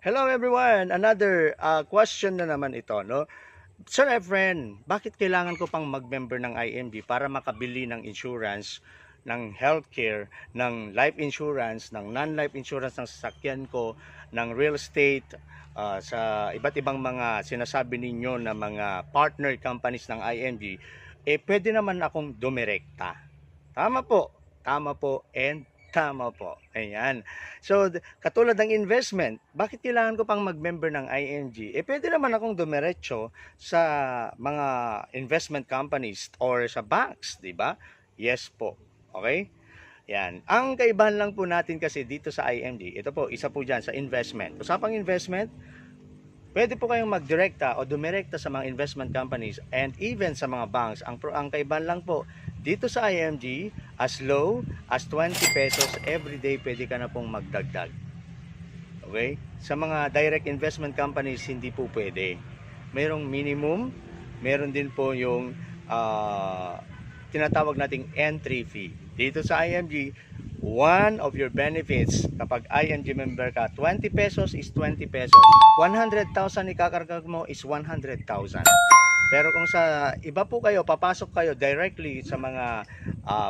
Hello everyone! Another question na naman ito, no? Sir Efren, bakit kailangan ko pang mag-member ng IMG para makabili ng insurance, ng healthcare, ng life insurance, ng non-life insurance ng sasakyan ko, ng real estate, sa iba't ibang mga sinasabi ninyo na mga partner companies ng IMG, pwede naman akong dumirekta. Tama po, and tama po. Ayan. So, katulad ng investment, bakit kailangan ko pang mag-member ng ING? Pwede naman akong dumiretso sa mga investment companies or sa banks, di ba? Yes po. Okay? Yan. Ang kaibahan lang po natin kasi dito sa IMG, ito po, isa po dyan sa investment. Usapang investment, pwede po kayong magdirekta o dumirekta sa mga investment companies and even sa mga banks. Ang kaibahan lang po, dito sa IMG, as low as 20 pesos every day pwede ka na pong magdagdag. Okay? Sa mga direct investment companies, hindi po pwede. Merong minimum, meron din po yung tinatawag nating entry fee. Dito sa IMG, one of your benefits kapag IMG member ka, 20 pesos is 20 pesos. 100,000 ikakargag mo is 100,000. Pero kung sa iba po kayo, papasok kayo directly sa mga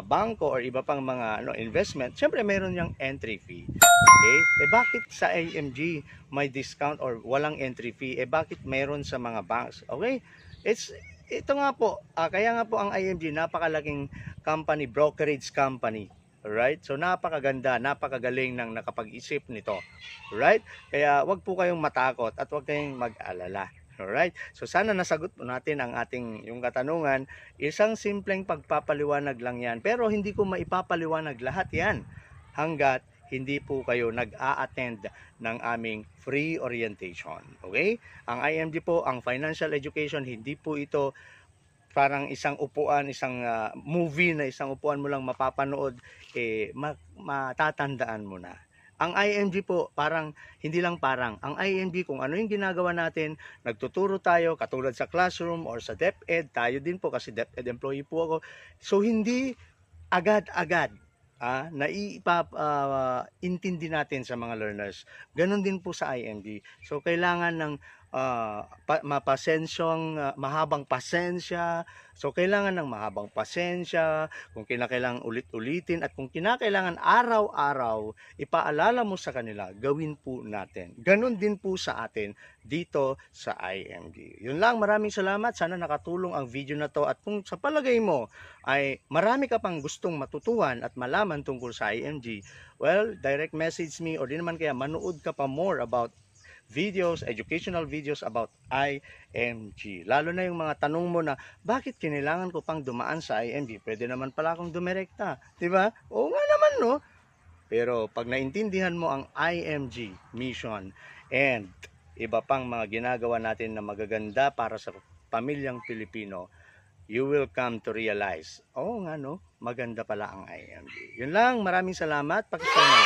bangko or iba pang mga investment, syempre meron yung entry fee. Okay? Bakit sa IMG may discount or walang entry fee? Bakit meron sa mga banks? Okay? Ito nga po, kaya nga po ang IMG napakalaking company, brokerage company. Alright? So napakaganda, napakagaling ng nakapag-isip nito. Alright? Kaya wag po kayong matakot at wag kayong mag-alala. Alright? So sana nasagot po natin ang ating yung katanungan. Isang simpleng pagpapaliwanag lang yan. Pero hindi ko maipapaliwanag lahat yan hanggat hindi po kayo nag-a-attend ng aming free orientation. Okay? Ang IMG po, ang financial education, hindi po ito parang isang upuan, isang movie na isang upuan mo lang mapapanood, matatandaan mo na. Ang IMG po, hindi lang parang, ang IMG kung ano yung ginagawa natin, nagtuturo tayo, katulad sa classroom or sa DepEd, tayo din po kasi DepEd employee po ako. So, hindi agad-agad intindi natin sa mga learners. Ganon din po sa IMG. So, kailangan ng mahabang pasensya. So, kailangan ng mahabang pasensya, kung kinakailangan ulit-ulitin, at kung kinakailangan araw-araw, ipaalala mo sa kanila, gawin po natin. Ganon din po sa atin dito sa IMG. Yun lang, maraming salamat. Sana nakatulong ang video na to. At kung sa palagay mo ay marami ka pang gustong matutuhan at malaman tungkol sa IMG, well, direct message me or di naman kaya manood ka pa more about videos, educational videos about IMG. Lalo na yung mga tanong mo na, bakit kinailangan ko pang dumaan sa IMG? Pwede naman pala akong dumirekta. Diba? Oo nga naman, no? Pero pag naintindihan mo ang IMG mission and iba pang mga ginagawa natin na magaganda para sa pamilyang Pilipino, you will come to realize, oo nga no, maganda pala ang IMG. Yun lang, maraming salamat. Pakisama.